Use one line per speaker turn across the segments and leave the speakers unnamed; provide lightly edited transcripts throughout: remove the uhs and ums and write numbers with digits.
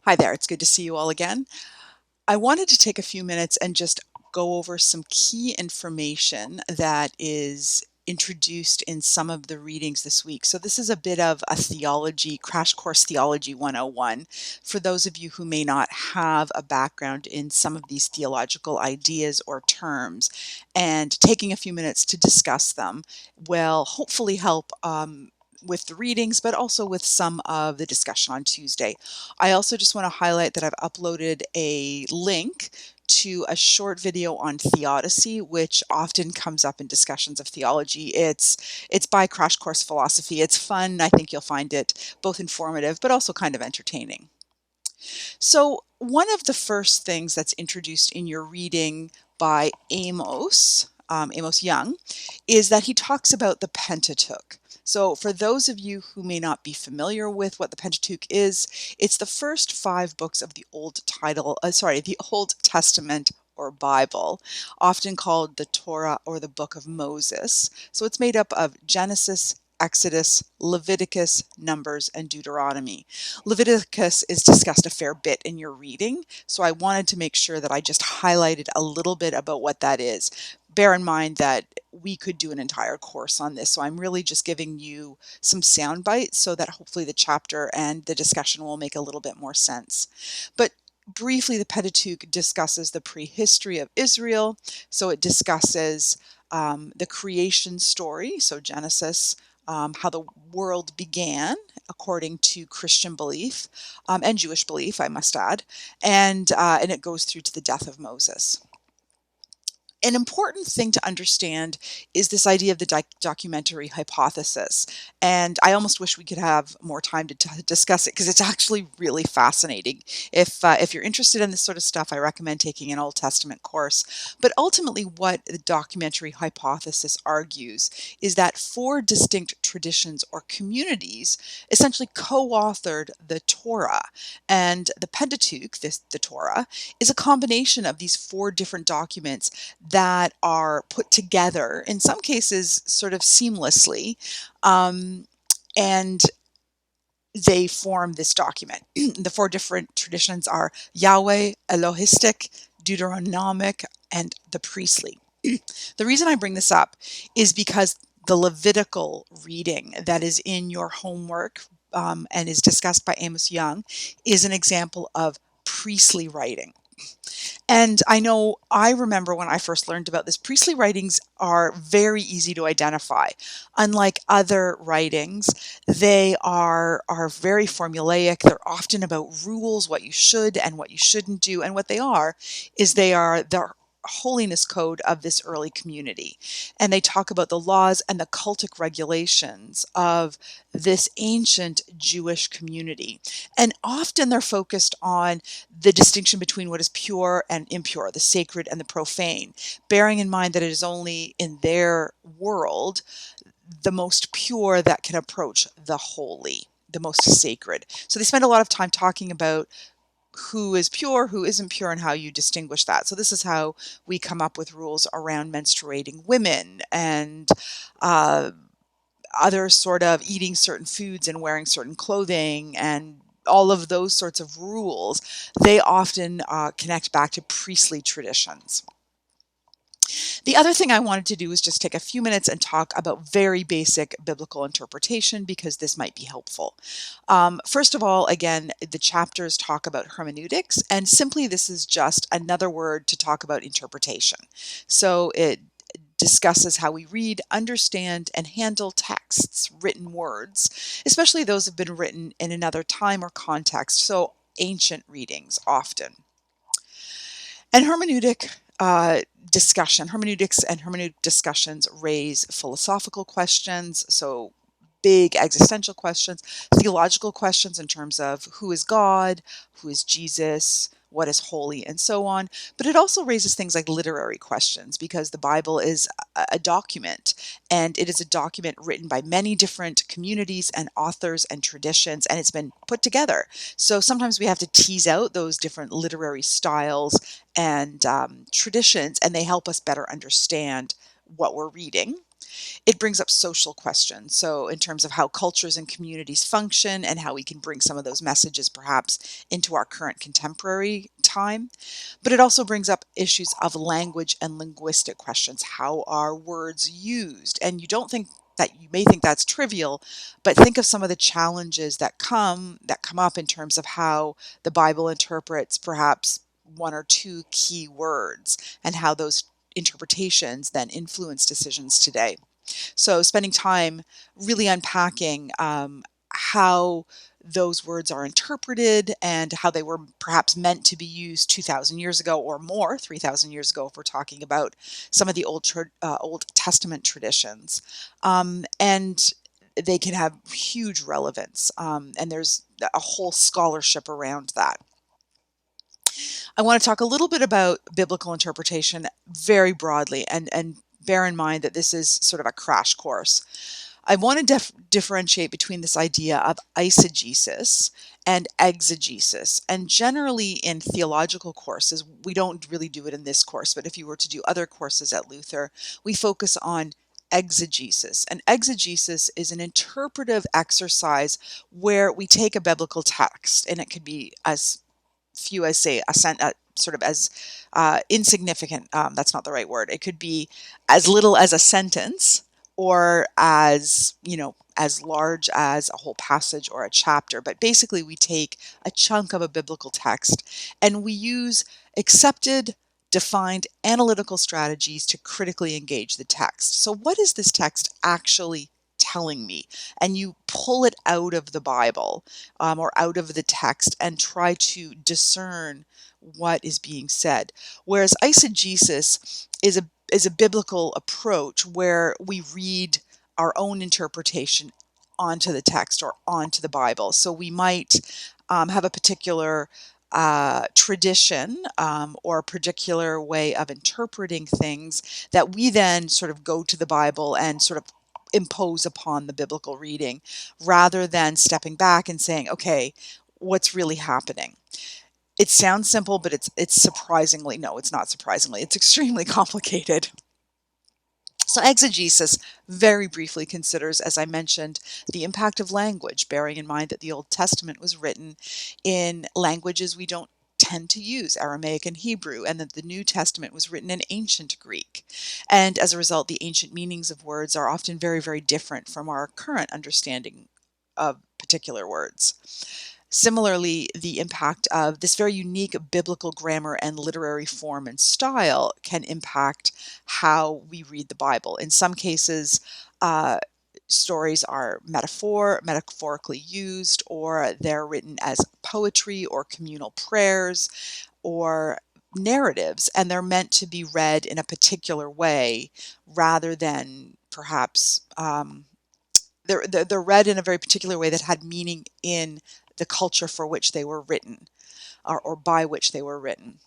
Hi there, it's good to see you all again. I wanted to take a few minutes and just go over some key information that is introduced in some of the readings this week. So, this is a bit of a theology, crash course theology 101 for those of you who may not have a background in some of these theological ideas or terms. And taking a few minutes to discuss them will hopefully help. With the readings, but also with some of the discussion on Tuesday. I also just want to highlight that I've uploaded a link to a short video on theodicy, which often comes up in discussions of theology. It's by Crash Course Philosophy. It's fun. I think you'll find it both informative, but also kind of entertaining. So, one of the first things that's introduced in your reading by Amos Young, is that he talks about the Pentateuch. So, for those of you who may not be familiar with what the Pentateuch is, it's the first 5 books of the the Old Testament or Bible, often called the Torah or the Book of Moses. So, it's made up of Genesis, Exodus, Leviticus, Numbers, and Deuteronomy. Leviticus is discussed a fair bit in your reading, so I wanted to make sure that I just highlighted a little bit about what that is. Bear in mind that we could do an entire course on this, so I'm really just giving you some sound bites so that hopefully the chapter and the discussion will make a little bit more sense. But briefly, the Pentateuch discusses the prehistory of Israel, so it discusses the creation story, so Genesis, how the world began according to Christian belief and Jewish belief, I must add, and it goes through to the death of Moses. An important thing to understand is this idea of the documentary hypothesis. And I almost wish we could have more time to discuss it because it's actually really fascinating. If you're interested in this sort of stuff, I recommend taking an Old Testament course. But ultimately, what the documentary hypothesis argues is that 4 distinct traditions or communities essentially co-authored the Torah. And the Pentateuch, the Torah, is a combination of these 4 different documents that are put together, in some cases, sort of seamlessly, um, and they form this document. The 4 different traditions are Yahweh, Elohistic, Deuteronomic, and the priestly. The reason I bring this up is because the Levitical reading that is in your homework and is discussed by Amos Young is an example of priestly writing. And I know I remember when I first learned about this, priestly writings are very easy to identify. Unlike other writings, they are very formulaic. They're often about rules, what you should and what you shouldn't do. And what they are is they are the holiness code of this early community. And they talk about the laws and the cultic regulations of this ancient Jewish community. And often they're focused on the distinction between what is pure and impure, the sacred and the profane, bearing in mind that it is only in their world the most pure that can approach the holy, the most sacred. So they spend a lot of time talking about who is pure, who isn't pure, and how you distinguish that. So this is how we come up with rules around menstruating women and uh, other sort of eating certain foods and wearing certain clothing and all of those sorts of rules. They often connect back to priestly traditions. The other thing I wanted to do is just take a few minutes and talk about very basic biblical interpretation because this might be helpful. First of all, again, the chapters talk about hermeneutics, and simply this is just another word to talk about interpretation. So it discusses how we read, understand, and handle texts, written words, especially those have been written in another time or context, so ancient readings often. And hermeneutics and hermeneutic discussions raise philosophical questions, so big existential questions, theological questions in terms of who is God, who is Jesus, what is holy, and so on. But it also raises things like literary questions because the Bible is a document, and it is a document written by many different communities and authors and traditions, and it's been put together. So sometimes we have to tease out those different literary styles and traditions, and they help us better understand what we're reading. It brings up social questions. So, in terms of how cultures and communities function and how we can bring some of those messages perhaps into our current contemporary time. But it also brings up issues of language and linguistic questions. How are words used? And you may think that's trivial, but think of some of the challenges that come up in terms of how the Bible interprets perhaps one or two key words and how those interpretations then influence decisions today. So, spending time really unpacking how those words are interpreted and how they were perhaps meant to be used 2,000 years ago or more, 3,000 years ago, if we're talking about some of the Old Testament traditions. And they can have huge relevance. And there's a whole scholarship around that. I want to talk a little bit about biblical interpretation very broadly and bear in mind that this is sort of a crash course. I want to differentiate between this idea of eisegesis and exegesis. And generally, in theological courses, we don't really do it in this course, but if you were to do other courses at Luther, we focus on exegesis. And exegesis is an interpretive exercise where we take a biblical text, and it could be as few as say sort of as insignificant. That's not the right word. It could be as little as a sentence, or as as large as a whole passage or a chapter. But basically, we take a chunk of a biblical text and we use accepted, defined analytical strategies to critically engage the text. So, what is this text actually telling me? And you pull it out of the Bible, or out of the text, and try to discern what is being said. Whereas eisegesis is a biblical approach where we read our own interpretation onto the text or onto the Bible. So we might have a particular tradition, or a particular way of interpreting things that we then sort of go to the Bible and sort of impose upon the biblical reading, rather than stepping back and saying, okay, what's really happening? It sounds simple, but it's surprisingly, no, it's not surprisingly, it's extremely complicated. So, exegesis very briefly considers, as I mentioned, the impact of language, bearing in mind that the Old Testament was written in languages we don't tend to use, Aramaic and Hebrew, and that the New Testament was written in ancient Greek. And as a result, the ancient meanings of words are often very, very different from our current understanding of particular words. Similarly, the impact of this very unique biblical grammar and literary form and style can impact how we read the Bible. In some cases, uh, stories are metaphorically used, or they're written as poetry or communal prayers or narratives, and they're meant to be read in a particular way rather than perhaps they're read in a very particular way that had meaning in the culture for which they were written, or by which they were written.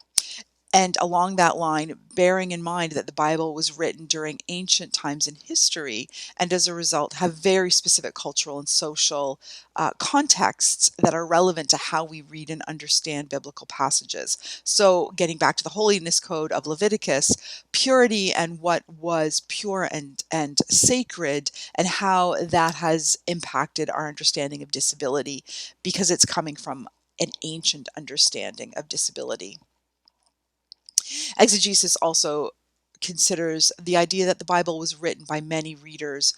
And along that line, bearing in mind that the Bible was written during ancient times in history, and as a result have very specific cultural and social contexts that are relevant to how we read and understand biblical passages. So, getting back to the holiness code of Leviticus, purity and what was pure and sacred, and how that has impacted our understanding of disability, because it's coming from an ancient understanding of disability. Exegesis also considers the idea that the Bible was written by many readers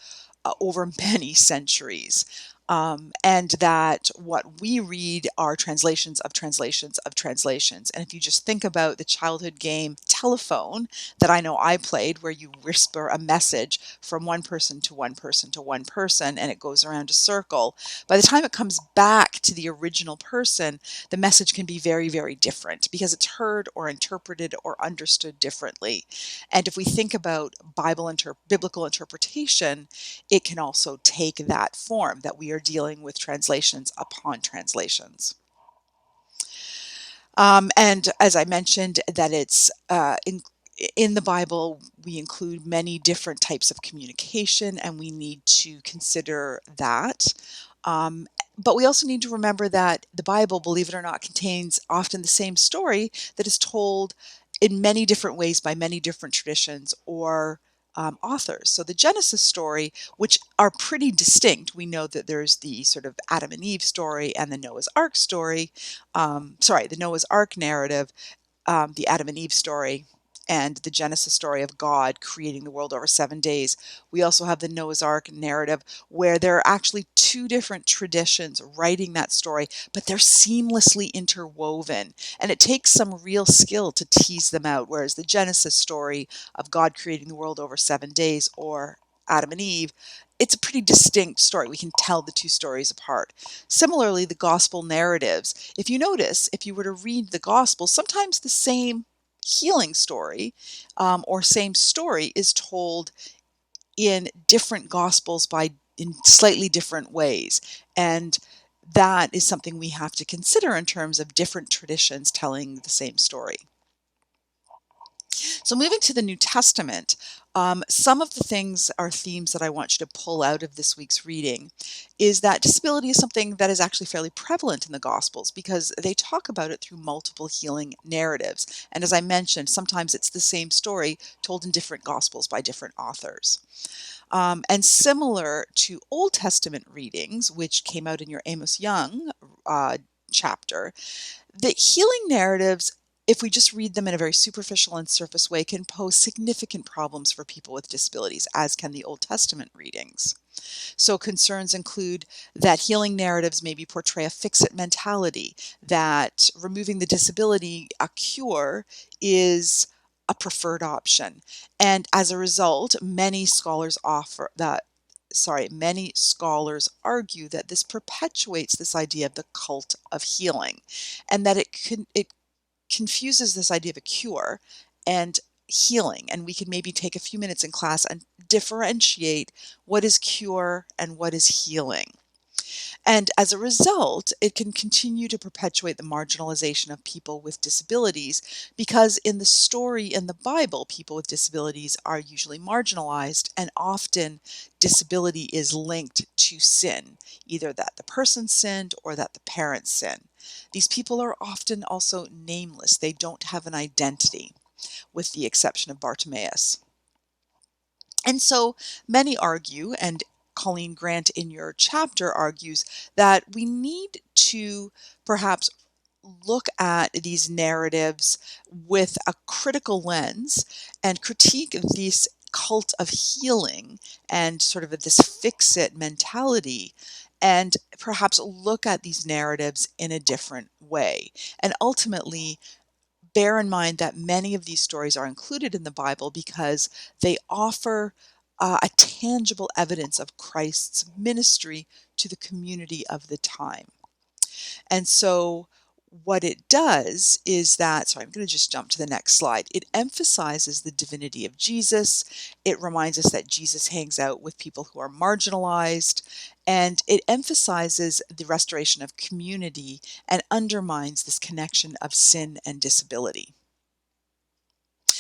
over many centuries. And that what we read are translations of translations of translations. And if you just think about the childhood game telephone that I know I played, where you whisper a message from one person to one person to one person, and it goes around a circle, by the time it comes back to the original person, the message can be very, very different because it's heard or interpreted or understood differently. And if we think about biblical interpretation, it can also take that form, that we are dealing with translations upon translations. And as I mentioned, that it's in the Bible, we include many different types of communication, and we need to consider that. Um, but we also need to remember that the Bible, believe it or not, contains often the same story that is told in many different ways by many different traditions, or authors. So the Genesis story, which are pretty distinct, we know that there's the sort of Adam and Eve story and the Noah's Ark story, the Noah's Ark narrative, the Adam and Eve story, and the Genesis story of God creating the world over 7 days. We also have the Noah's Ark narrative, where there are actually two different traditions writing that story, but they're seamlessly interwoven. And it takes some real skill to tease them out. Whereas the Genesis story of God creating the world over 7 days, or Adam and Eve, it's a pretty distinct story. We can tell the two stories apart. Similarly, the gospel narratives. If you notice, if you were to read the gospel, sometimes the same healing story or same story is told in different gospels in slightly different ways. And that is something we have to consider in terms of different traditions telling the same story. So moving to the New Testament, some of the things are themes that I want you to pull out of this week's reading is that disability is something that is actually fairly prevalent in the Gospels because they talk about it through multiple healing narratives. And as I mentioned, sometimes it's the same story told in different Gospels by different authors. And similar to Old Testament readings, which came out in your Amos Young chapter, the healing narratives, if we just read them in a very superficial and surface way, can pose significant problems for people with disabilities, as can the Old Testament readings. So concerns include that healing narratives maybe portray a fix-it mentality, that removing the disability, a cure, is a preferred option. And as a result, many scholars argue that this perpetuates this idea of the cult of healing, and that it confuses this idea of a cure and healing. And we can maybe take a few minutes in class and differentiate what is cure and what is healing. And as a result, it can continue to perpetuate the marginalization of people with disabilities because in the story in the Bible, people with disabilities are usually marginalized, and often disability is linked to sin, either that the person sinned or that the parents sinned. These people are often also nameless. They don't have an identity, with the exception of Bartimaeus. And so many argue, and Colleen Grant in your chapter argues, that we need to perhaps look at these narratives with a critical lens and critique this cult of healing and sort of this fix-it mentality, and perhaps look at these narratives in a different way. And ultimately, bear in mind that many of these stories are included in the Bible because they offer a tangible evidence of Christ's ministry to the community of the time. And so what it does is that, I'm going to just jump to the next slide. It emphasizes the divinity of Jesus. It reminds us that Jesus hangs out with people who are marginalized, and it emphasizes the restoration of community and undermines this connection of sin and disability.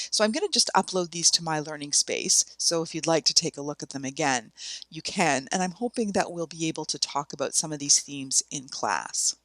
So I'm going to just upload these to my learning space. So if you'd like to take a look at them again, you can. And I'm hoping that we'll be able to talk about some of these themes in class.